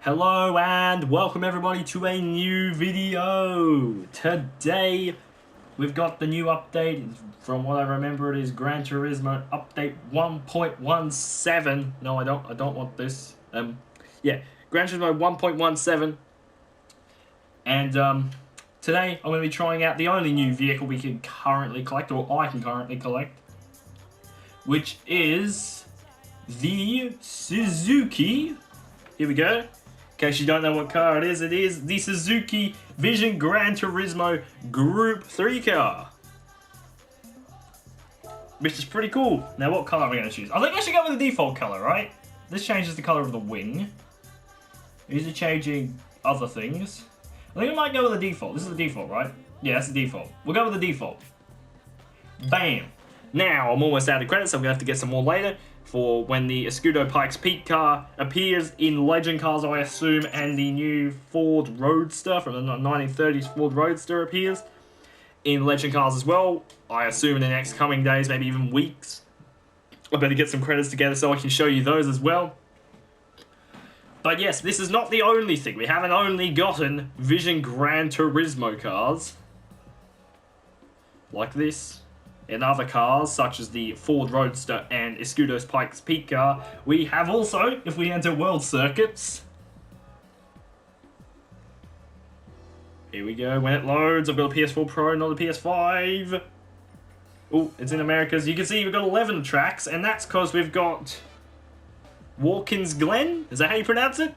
Hello and welcome everybody to a new video. Today we've got the new update. From what I remember, it is Gran Turismo update 1.17. No, I don't want this. Yeah, Gran Turismo 1.17. And today I'm going to be trying out the only new vehicle we can currently collect, or I can currently collect, which is the Suzuki. Here we go. In case you don't know what car it is the Suzuki Vision Gran Turismo Group 3 car. Which is pretty cool. Now, what colour am I going to choose? I think I should go with the default colour, right? This changes the colour of the wing. These are changing other things. I think I might go with the default. This is the default, right? Yeah, that's the default. We'll go with the default. Bam. Now, I'm almost out of credits, so I'm going to have to get some more later for when the Escudo Pikes Peak car appears in Legend cars, I assume, and the new Ford Roadster from the 1930s Ford Roadster appears in Legend cars as well. I assume in the next coming days, maybe even weeks. I better get some credits together so I can show you those as well. But yes, this is not the only thing. We haven't only gotten Vision Gran Turismo cars like this. In other cars, such as the Ford Roadster and Escudo Pikes Peak car, we have also, if we enter World Circuits, here we go, when it loads, I've got a PS4 Pro, not a PS5. Oh, it's in Americas. You can see we've got 11 tracks, and that's because we've got Watkins Glen. Is that how you pronounce it?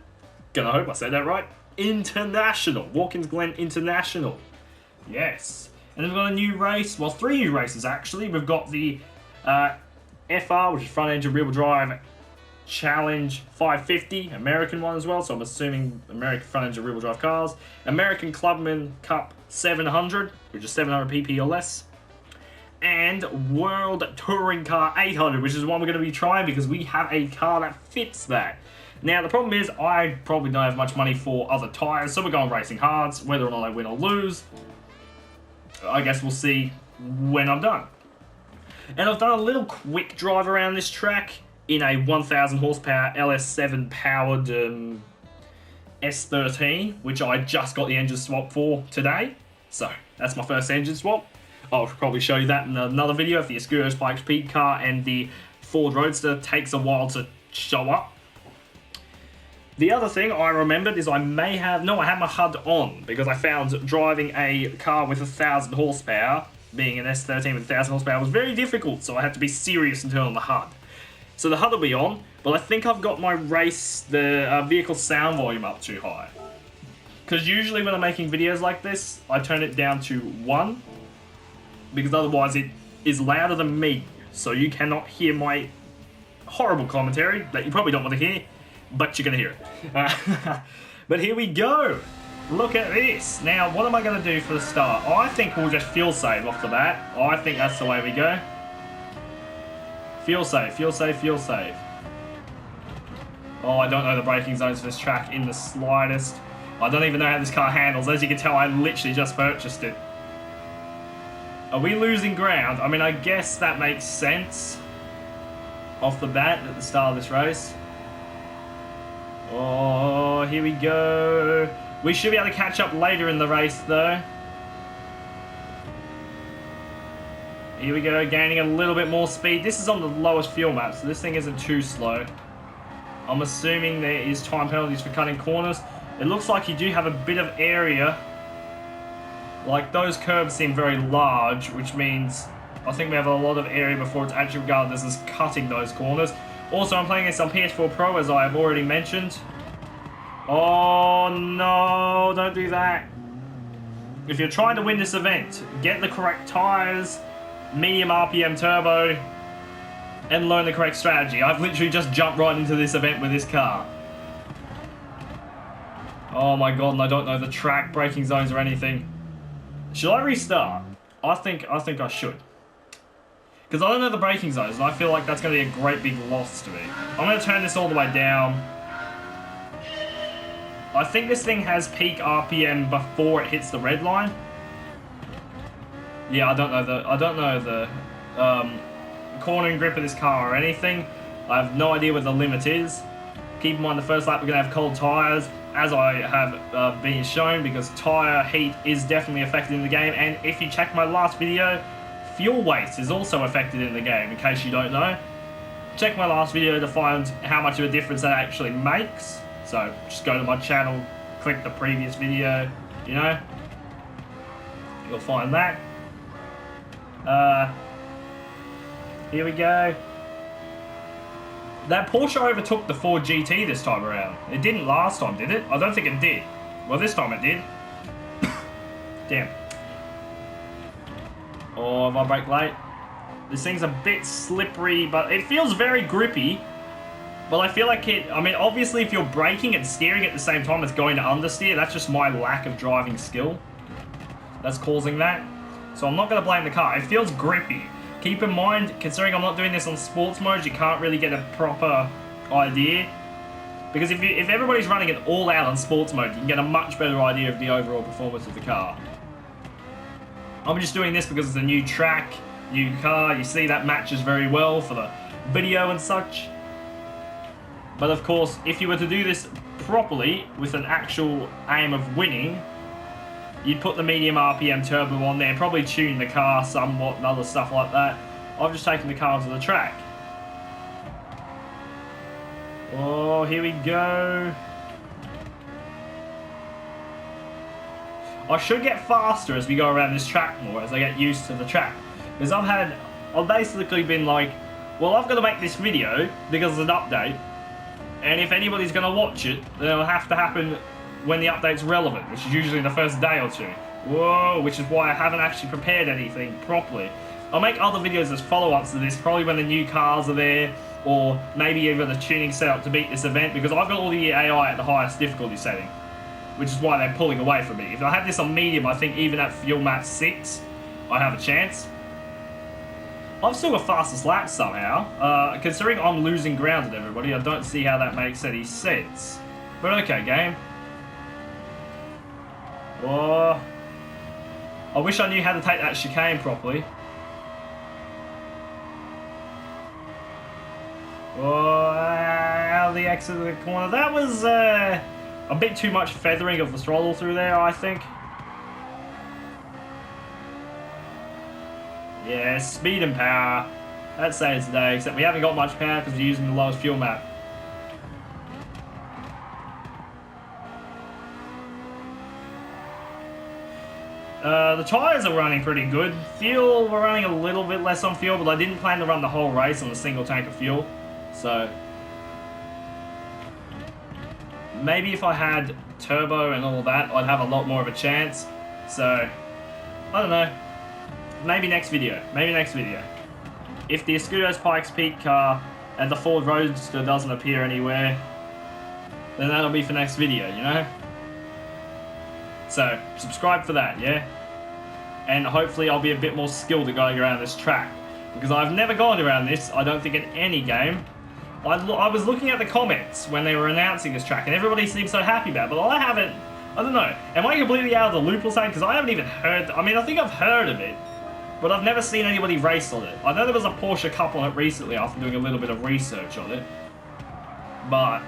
Gonna hope I said that right. International. Watkins Glen International. Yes. And then we've got a new race, well, 3 new races actually. We've got the FR, which is front engine rear wheel drive Challenge 550, American one as well, so I'm assuming American front engine rear wheel drive cars. American Clubman Cup 700, which is 700 pp or less. And World Touring Car 800, which is one we're going to be trying because we have a car that fits that. Now, the problem is I probably don't have much money for other tyres, so we're going racing hards, whether or not I win or lose. I guess we'll see when I'm done. And I've done a little quick drive around this track in a 1,000 horsepower LS7 powered S13, which I just got the engine swap for today. So that's my first engine swap. I'll probably show you that in another video if the Escudo Pikes Peak car and the Ford Roadster takes a while to show up. The other thing I remembered is I had my HUD on because I found driving a car with 1,000 horsepower, being an S13 with 1,000 horsepower, was very difficult, so I had to be serious and turn on the HUD. So the HUD will be on, but I think I've got my vehicle sound volume up too high. Because usually when I'm making videos like this, I turn it down to 1, because otherwise it is louder than me, so you cannot hear my horrible commentary that you probably don't want to hear. But you're going to hear it. But here we go. Look at this. Now, what am I going to do for the start? I think we'll just fuel save off the bat. I think that's the way we go. Fuel save, fuel save, fuel save. Oh, I don't know the braking zones for this track in the slightest. I don't even know how this car handles. As you can tell, I literally just purchased it. Are we losing ground? I mean, I guess that makes sense off the bat at the start of this race. Oh, here we go. We should be able to catch up later in the race, though. Here we go, gaining a little bit more speed. This is on the lowest fuel map, so this thing isn't too slow. I'm assuming there is time penalties for cutting corners. It looks like you do have a bit of area. Like, those curves seem very large, which means I think we have a lot of area before it's actually regarded as cutting those corners. Also, I'm playing this on PS4 Pro, as I have already mentioned. Oh, no, don't do that. If you're trying to win this event, get the correct tyres, medium RPM turbo, and learn the correct strategy. I've literally just jumped right into this event with this car. Oh my god, and I don't know the track, braking zones, or anything. Should I restart? I think I should. Because I don't know the braking zones, and I feel like that's going to be a great big loss to me. I'm going to turn this all the way down. I think this thing has peak RPM before it hits the red line. Yeah, I don't know the cornering grip of this car or anything. I have no idea what the limit is. Keep in mind the first lap we're going to have cold tyres, as I have been shown, because tyre heat is definitely affected in the game. And if you check my last video, fuel waste is also affected in the game, in case you don't know. Check my last video to find how much of a difference that actually makes. So just go to my channel, click the previous video, you know, you'll find that. Here we go. That Porsche overtook the Ford GT this time around. It didn't last time, did it? I don't think it did. Well, this time it did. Damn. Oh, have I braked late? This thing's a bit slippery, but it feels very grippy. But I feel like it... I mean, obviously, if you're braking and steering at the same time, it's going to understeer. That's just my lack of driving skill that's causing that. So I'm not going to blame the car. It feels grippy. Keep in mind, considering I'm not doing this on sports mode, you can't really get a proper idea. Because if everybody's running it all out on sports mode, you can get a much better idea of the overall performance of the car. I'm just doing this because it's a new track, new car. You see that matches very well for the video and such. But of course, if you were to do this properly, with an actual aim of winning, you'd put the medium RPM turbo on there, probably tune the car somewhat and other stuff like that. I've just taken the car to the track. Oh, here we go. I should get faster as we go around this track more, as I get used to the track. Because I've basically been like, well, I've got to make this video because it's an update. And if anybody's going to watch it, then it'll have to happen when the update's relevant, which is usually the first day or two. Whoa, which is why I haven't actually prepared anything properly. I'll make other videos as follow-ups to this, probably when the new cars are there, or maybe even a tuning setup to beat this event, because I've got all the AI at the highest difficulty setting, which is why they're pulling away from me. If I had this on medium, I think even at fuel map 6, I'd have a chance. I've still got fastest lap somehow. Considering I'm losing ground at everybody, I don't see how that makes any sense. But okay, game. Oh, I wish I knew how to take that chicane properly. Oh, out of the exit of the corner. That was a bit too much feathering of the throttle through there, I think. Yeah, speed and power. That saves the day, except we haven't got much power because we're using the lowest fuel map. The tyres are running pretty good. Fuel, we're running a little bit less on fuel, but I didn't plan to run the whole race on a single tank of fuel. So, maybe if I had turbo and all that, I'd have a lot more of a chance. So, I don't know. Maybe next video. Maybe next video. If the Escudo's Pikes Peak car and the Ford Roadster doesn't appear anywhere, then that'll be for next video, you know? So, subscribe for that, yeah? And hopefully I'll be a bit more skilled at going around this track. Because I've never gone around this, I don't think, in any game. I was looking at the comments when they were announcing this track, and everybody seemed so happy about it, but I haven't... I don't know. Am I completely out of the loop or something? Because I haven't even heard... I mean, I think I've heard of it, but I've never seen anybody race on it. I know there was a Porsche Cup on it recently after doing a little bit of research on it. But...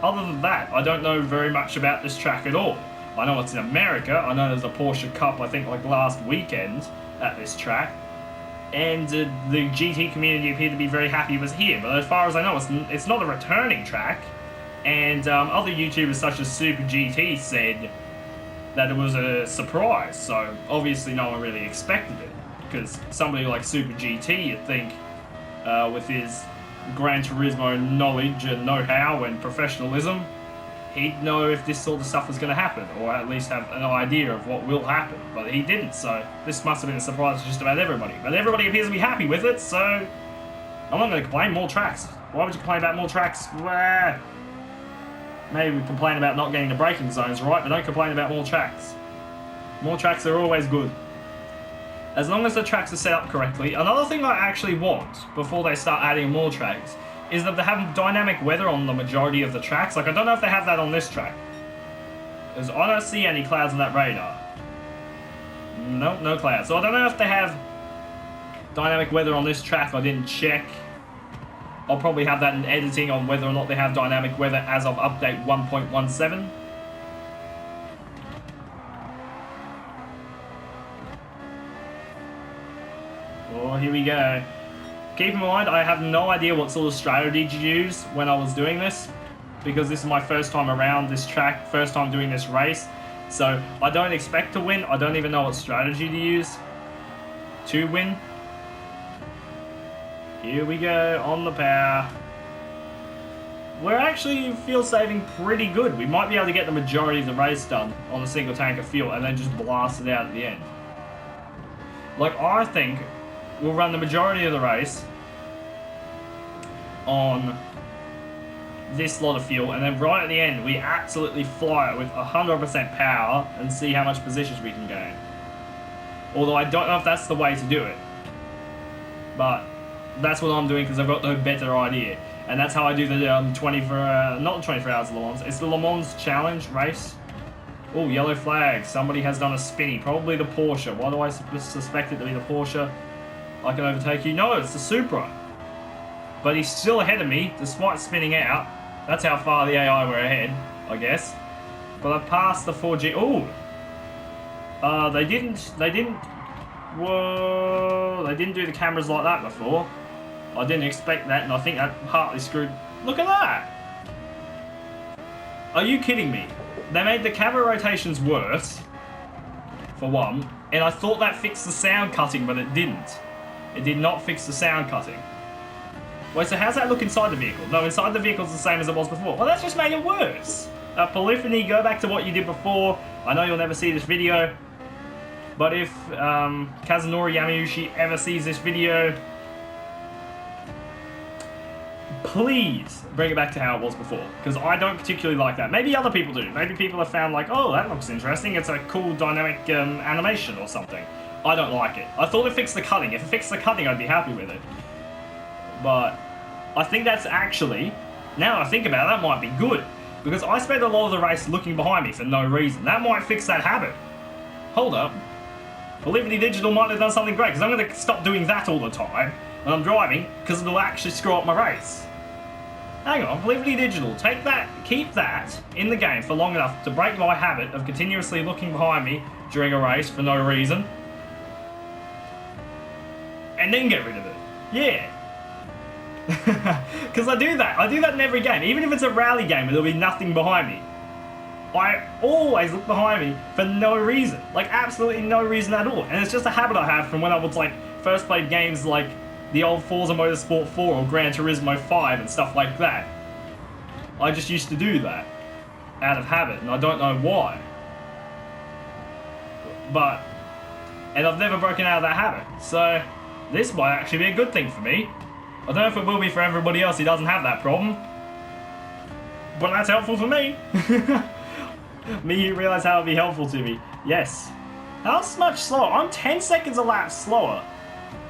other than that, I don't know very much about this track at all. I know it's in America. I know there's a Porsche Cup, I think, like last weekend at this track. And the GT community appeared to be very happy it was here. But as far as I know, it's not a returning track. And other YouTubers such as Super GT said that it was a surprise. So obviously no one really expected it. Because somebody like Super GT, you'd think, with his Gran Turismo knowledge and know-how and professionalism, he'd know if this sort of stuff was going to happen, or at least have an idea of what will happen. But he didn't, so this must have been a surprise to just about everybody. But everybody appears to be happy with it, so I'm not going to complain. More tracks. Why would you complain about more tracks? Maybe we complain about not getting the braking zones right, but don't complain about more tracks. More tracks are always good. As long as the tracks are set up correctly. Another thing I actually want, before they start adding more tracks, is that they have dynamic weather on the majority of the tracks. Like, I don't know if they have that on this track, because I don't see any clouds on that radar. Nope, no clouds. So I don't know if they have dynamic weather on this track. I didn't check. I'll probably have that in editing on whether or not they have dynamic weather as of update 1.17. Oh, here we go. Keep in mind, I have no idea what sort of strategy to use when I was doing this, because this is my first time around this track, first time doing this race. So I don't expect to win. I don't even know what strategy to use to win. Here we go, on the power. We're actually fuel saving pretty good. We might be able to get the majority of the race done on a single tank of fuel and then just blast it out at the end. Like, I think we'll run the majority of the race on this lot of fuel, and then right at the end we absolutely fly it with 100% power and see how much positions we can gain. Although I don't know if that's the way to do it, but that's what I'm doing because I've got no better idea. And that's how I do the not the 24 hours of Le Mans, it's the Le Mans challenge race. Oh, yellow flag, somebody has done a spinny, probably the Porsche. Why do I suspect it to be the Porsche? I can overtake you. No, it's the Supra. But he's still ahead of me, despite spinning out. That's how far the AI were ahead, I guess. But I passed the 4G. Oh! They didn't do the cameras like that before. I didn't expect that, and I think that partly screwed. Look at that! Are you kidding me? They made the camera rotations worse, for one, and I thought that fixed the sound cutting, but it didn't. It did not fix the sound cutting. Wait, so how's that look inside the vehicle? No, inside the vehicle's the same as it was before. Well, that's just made it worse. Polyphony, go back to what you did before. I know you'll never see this video, but if Kazunori Yamauchi ever sees this video, please bring it back to how it was before, because I don't particularly like that. Maybe other people do. Maybe people have found like, oh, that looks interesting. It's a cool dynamic animation or something. I don't like it. I thought it fixed the cutting. If it fixed the cutting, I'd be happy with it. But I think that's actually, now that I think about it, that might be good. Because I spent a lot of the race looking behind me for no reason. That might fix that habit. Hold up. Polyphony Digital might have done something great, because I'm going to stop doing that all the time when I'm driving, because it'll actually screw up my race. Hang on, Polyphony Digital, take that, keep that in the game for long enough to break my habit of continuously looking behind me during a race for no reason. And then get rid of it. Yeah. Because I do that in every game. Even if it's a rally game where there'll be nothing behind me, I always look behind me for no reason. Like, absolutely no reason at all. And it's just a habit I have from when I was, like, first played games like the old Forza Motorsport 4 or Gran Turismo 5 and stuff like that. I just used to do that out of habit, and I don't know why. And I've never broken out of that habit. So this might actually be a good thing for me. I don't know if it will be for everybody else who doesn't have that problem, but that's helpful for me. Me who realised how it would be helpful to me. Yes. How much slower? I'm 10 seconds a lap slower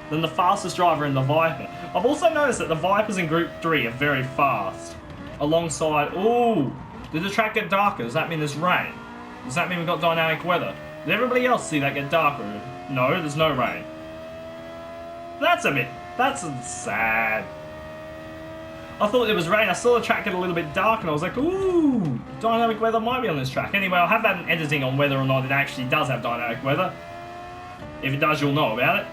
than the fastest driver in the Viper. I've also noticed that the Vipers in Group 3 are very fast. Alongside... Ooh! Did the track get darker? Does that mean there's rain? Does that mean we've got dynamic weather? Did everybody else see that get darker? No, there's no rain. That's sad. I thought it was rain. I saw the track get a little bit dark and I was like, ooh, dynamic weather might be on this track. Anyway, I'll have that in editing on whether or not it actually does have dynamic weather. If it does, you'll know about it.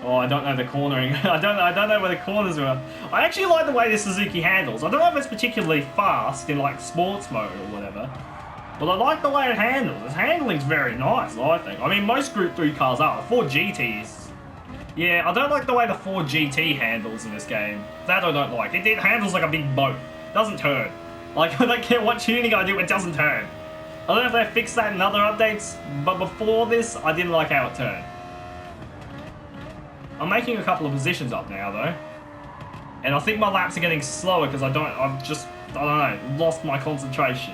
Oh, I don't know the cornering. I don't know where the corners were. I actually like the way the Suzuki handles. I don't know if it's particularly fast in like sports mode or whatever, but I like the way it handles. Its handling's very nice, I think. I mean, most Group 3 cars are. The 4 GTs. Yeah, I don't like the way the 4 GT handles in this game. That I don't like. It handles like a big boat. It doesn't turn. Like, I don't care what tuning I do, it doesn't turn. I don't know if they fixed that in other updates, but before this, I didn't like how it turned. I'm making a couple of positions up now, though. And I think my laps are getting slower because I don't know, lost my concentration.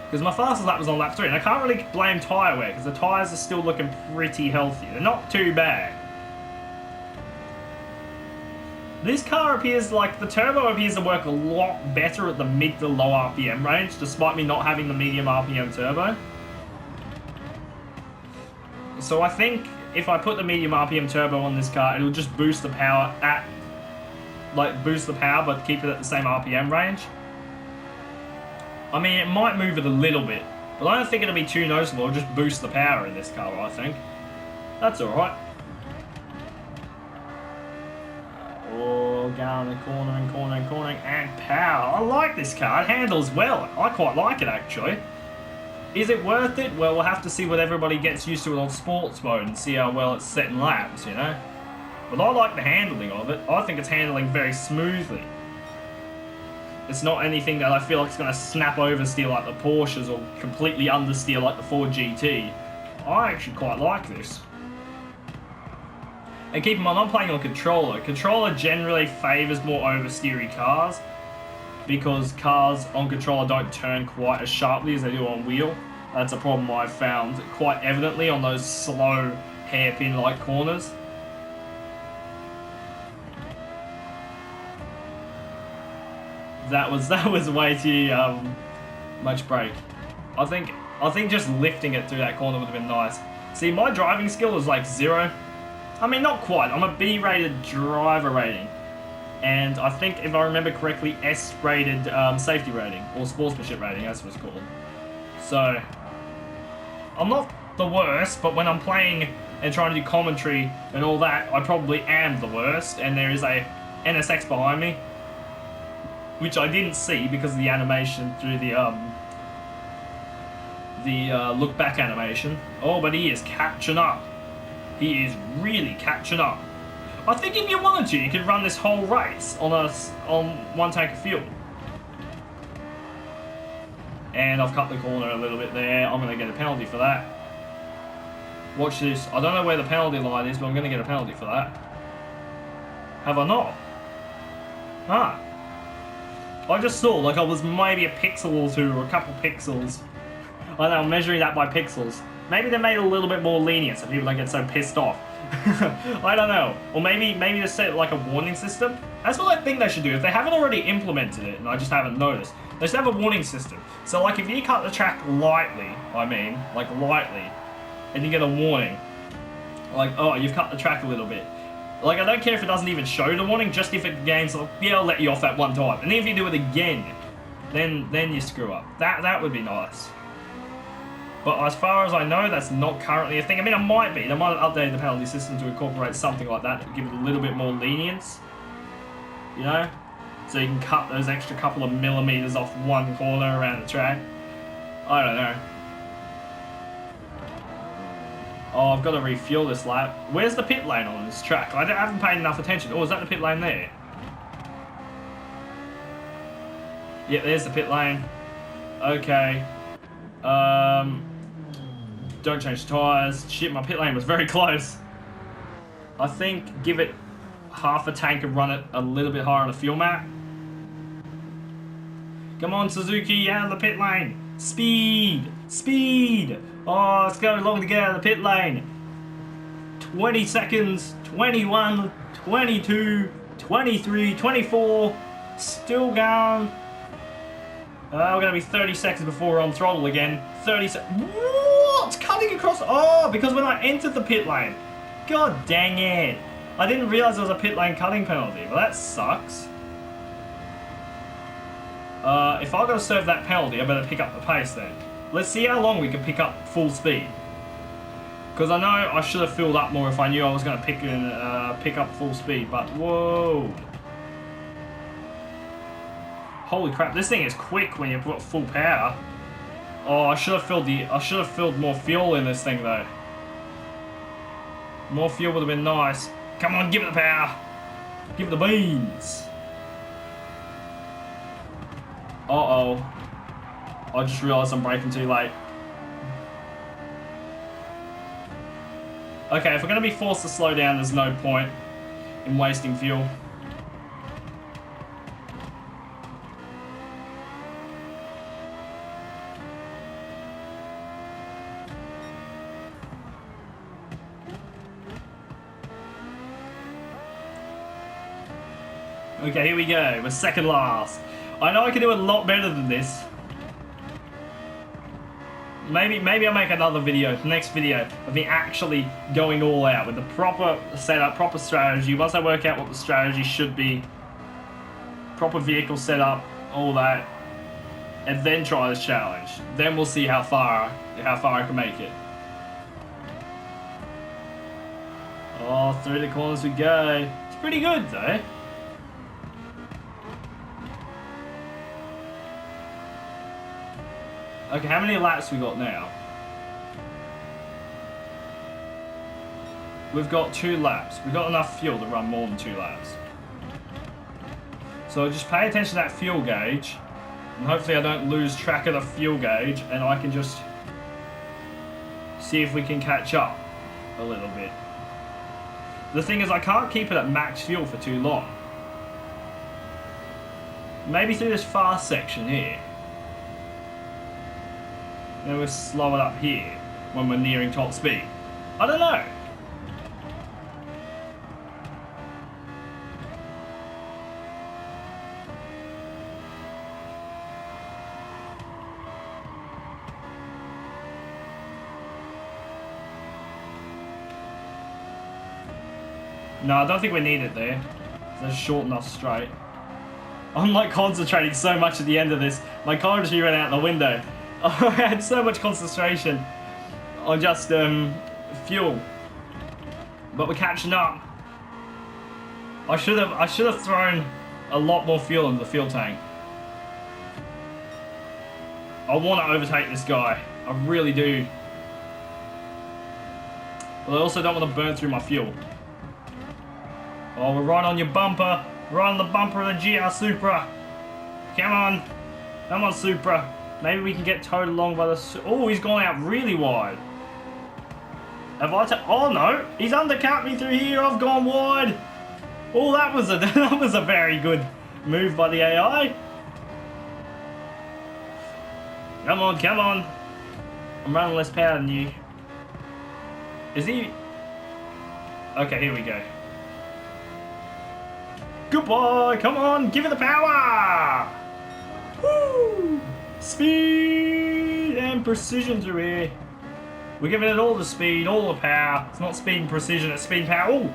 Because my fastest lap was on lap 3, and I can't really blame tyre wear, because the tyres are still looking pretty healthy. They're not too bad. This car appears like, the turbo appears to work a lot better at the mid to low RPM range, despite me not having the medium RPM turbo. So I think if I put the medium RPM turbo on this car, it'll just boost the power boost the power, but keep it at the same RPM range. I mean, it might move it a little bit, but I don't think it'll be too noticeable. It'll just boost the power in this car, I think. That's alright. Oh, going and cornering, and power. I like this car. It handles well. I quite like it, actually. Is it worth it? Well, we'll have to see what everybody gets used to it on sports mode and see how well it's set in laps, you know? But I like the handling of it. I think it's handling very smoothly. It's not anything that I feel like it's going to snap oversteer like the Porsches or completely understeer like the Ford GT. I actually quite like this. And keep in mind, I'm playing on controller. Controller generally favours more oversteery cars because cars on controller don't turn quite as sharply as they do on wheel. That's a problem I've found quite evidently on those slow hairpin-like corners. That was way too much brake. I think just lifting it through that corner would have been nice. See, my driving skill is like 0. I mean, not quite. I'm a B-rated driver rating. And I think, if I remember correctly, S-rated safety rating, or sportsmanship rating, that's what it's called. So, I'm not the worst, but when I'm playing and trying to do commentary and all that, I probably am the worst, and there is a NSX behind me, which I didn't see because of the animation through the look back animation. Oh, but he is catching up. He is really catching up. I think if you wanted to, you could run this whole race on one tank of fuel. And I've cut the corner a little bit there. I'm going to get a penalty for that. Watch this. I don't know where the penalty line is, but I'm going to get a penalty for that. Have I not? Ah. I just saw like I was maybe a pixel or two, or a couple pixels. I know, I'm measuring that by pixels. Maybe they made it a little bit more lenient so people don't get so pissed off. I don't know. Or maybe they set like a warning system. That's what I think they should do. If they haven't already implemented it, and I just haven't noticed, they should have a warning system. So like if you cut the track lightly, like lightly, and you get a warning, like, oh, you've cut the track a little bit. Like, I don't care if it doesn't even show the warning, just if it gains, like, yeah, I'll let you off that one time. And then if you do it again, then you screw up. That would be nice. But as far as I know, that's not currently a thing. I mean, it might be. They might have updated the penalty system to incorporate something like that, to give it a little bit more lenience. You know? So you can cut those extra couple of millimeters off one corner around the track. I don't know. Oh, I've got to refuel this lap. Where's the pit lane on this track? I haven't paid enough attention. Oh, is that the pit lane there? Yeah, there's the pit lane. Okay. Don't change the tyres. Shit, my pit lane was very close. I think give it half a tank and run it a little bit higher on the fuel map. Come on, Suzuki, out of the pit lane. Speed! Speed! Oh, let's go long to get out of the pit lane. 20 seconds, 21, 22, 23, 24. Still going. We're going to be 30 seconds before we're on throttle again. 30 seconds. What? Cutting across. Oh, because when I entered the pit lane. God dang it. I didn't realise there was a pit lane cutting penalty. Well, that sucks. If I got to serve that penalty, I better pick up the pace then. Let's see how long we can pick up full speed. Because I know I should have filled up more if I knew I was going to pick up full speed. But whoa. Holy crap, this thing is quick when you put full power. Oh, I should have filled more fuel in this thing though. More fuel would have been nice. Come on, give it the power. Give it the beans. Uh-oh. I just realised I'm braking too late. Okay, if we're going to be forced to slow down, there's no point in wasting fuel. Okay, here we go. We're second last. I know I can do a lot better than this. Maybe I'll make another video, the next video, of me actually going all out with the proper setup, proper strategy. Once I work out what the strategy should be, proper vehicle setup, all that, and then try this challenge. Then we'll see how far I can make it. Oh, through the corners we go. It's pretty good though. Okay, how many laps we got now? We've got 2 laps. We've got enough fuel to run more than 2 laps. So just pay attention to that fuel gauge, and hopefully I don't lose track of the fuel gauge, and I can just see if we can catch up a little bit. The thing is, I can't keep it at max fuel for too long. Maybe through this fast section here. Then we'll slow it up here when we're nearing top speed. I don't know. No, I don't think we need it there. It's short enough straight. I'm like concentrating so much at the end of this. My commentary ran out the window. I had so much concentration on just fuel, but we're catching up. I should have thrown a lot more fuel into the fuel tank. I want to overtake this guy. I really do. But I also don't want to burn through my fuel. Oh, we're right on your bumper. Right on the bumper of the GR Supra. Come on. Come on, Supra. Maybe we can get towed along by the... Oh, he's gone out really wide. Have I... Oh, no. He's undercut me through here. I've gone wide. Oh, that was a very good move by the AI. Come on, come on. I'm running less power than you. Is he... Okay, here we go. Goodbye. Come on. Give it the power. Woo! Speed and precision through here. We're giving it all the speed, all the power. It's not speed and precision, it's speed and power. Oh!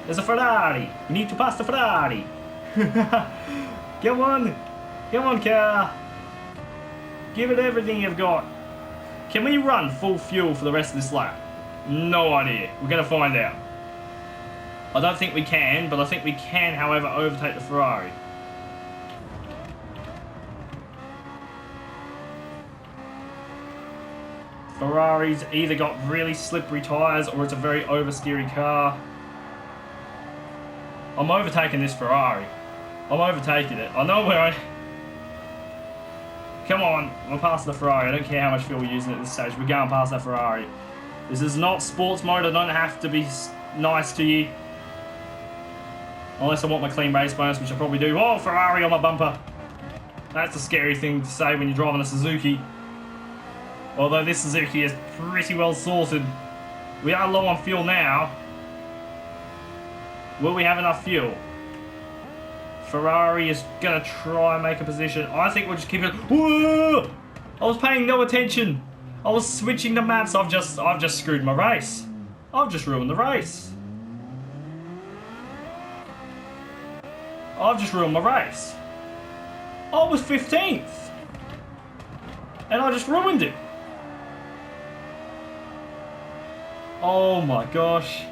There's a Ferrari. We need to pass the Ferrari. Come on. Come on, car. Give it everything you've got. Can we run full fuel for the rest of this lap? No idea. We're going to find out. I don't think we can, but I think we can, however, overtake the Ferrari. Ferrari's either got really slippery tyres or it's a very oversteery car. I'm overtaking this Ferrari. I'm overtaking it. I know where I... Come on, we're past the Ferrari. I don't care how much fuel we're using at this stage. We're going past that Ferrari. This is not sports mode. I don't have to be nice to you. Unless I want my clean race bonus, which I probably do. Oh, Ferrari on my bumper. That's a scary thing to say when you're driving a Suzuki. Although this Suzuki is pretty well sorted. We are low on fuel now. Will we have enough fuel? Ferrari is going to try and make a position. I think we'll just keep it... Whoa! I was paying no attention. I was switching the maps. I've just screwed my race. I've just ruined the race. I've just ruined my race. I was 15th. And I just ruined it. Oh my gosh.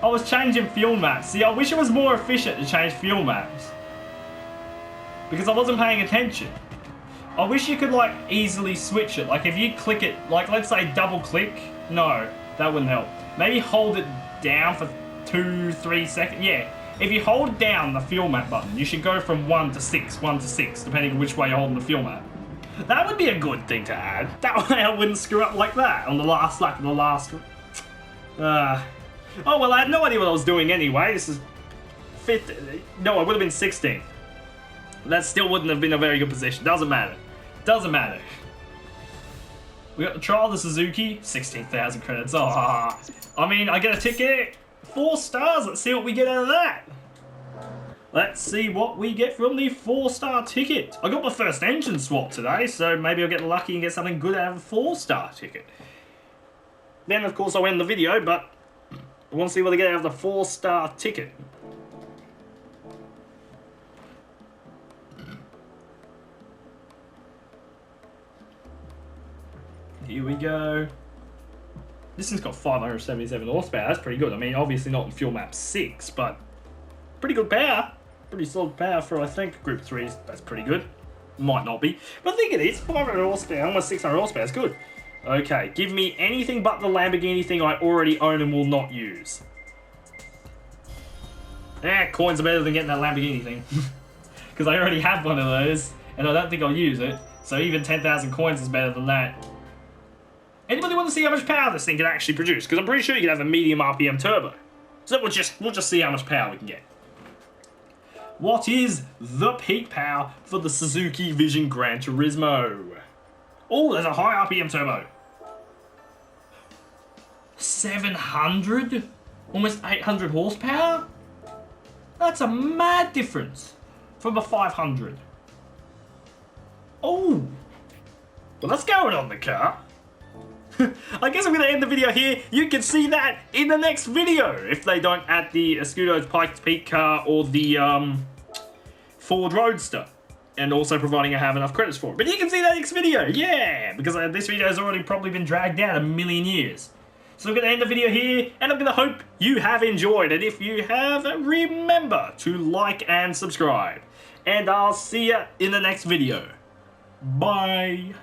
I was changing fuel maps. See, I wish it was more efficient to change fuel maps. Because I wasn't paying attention. I wish you could like easily switch it. Like if you click it, like let's say double click. No, that wouldn't help. Maybe hold it down for 2-3 seconds. Yeah, if you hold down the fuel map button, you should go from 1 to 6, 1 to 6, depending on which way you're holding the fuel map. That would be a good thing to add. That way I wouldn't screw up like that on the last lap of the last... Oh, well, I had no idea what I was doing anyway. This is 5th. No, I would have been 16th. That still wouldn't have been a very good position. Doesn't matter. Doesn't matter. We got the trial of the Suzuki. 16,000 credits. Oh, I mean, I get a ticket. 4 stars. Let's see what we get out of that. let's see what we get from the 4-star ticket. I got my first engine swap today, so maybe I'll get lucky and get something good out of a 4-star ticket. Then, of course, I'll end the video, but I want to see what I get out of the 4-star ticket. Here we go. This thing's got 577 horsepower. That's pretty good. I mean, obviously not in fuel map 6, but pretty good power. Pretty solid power for, I think, Group 3. That's pretty good. Might not be. But I think it is. 500 horsepower, almost 600 horsepower. It's good. Okay, give me anything but the Lamborghini thing I already own and will not use. Coins are better than getting that Lamborghini thing. Because I already have one of those, and I don't think I'll use it. So even 10,000 coins is better than that. Anybody want to see how much power this thing can actually produce? Because I'm pretty sure you can have a medium RPM turbo. So we'll just see how much power we can get. What is the peak power for the Suzuki Vision Gran Turismo? Oh, there's a high RPM turbo. 700? Almost 800 horsepower? That's a mad difference from a 500. Oh. Well, that's going on the car. I guess I'm going to end the video here. You can see that in the next video if they don't add the Escudo's Pikes Peak car or the Ford Roadster. And also providing I have enough credits for it. But you can see that next video, yeah! Because this video has already probably been dragged out a million years. So I'm going to end the video here, and I'm going to hope you have enjoyed. And if you have, remember to like and subscribe. And I'll see you in the next video. Bye!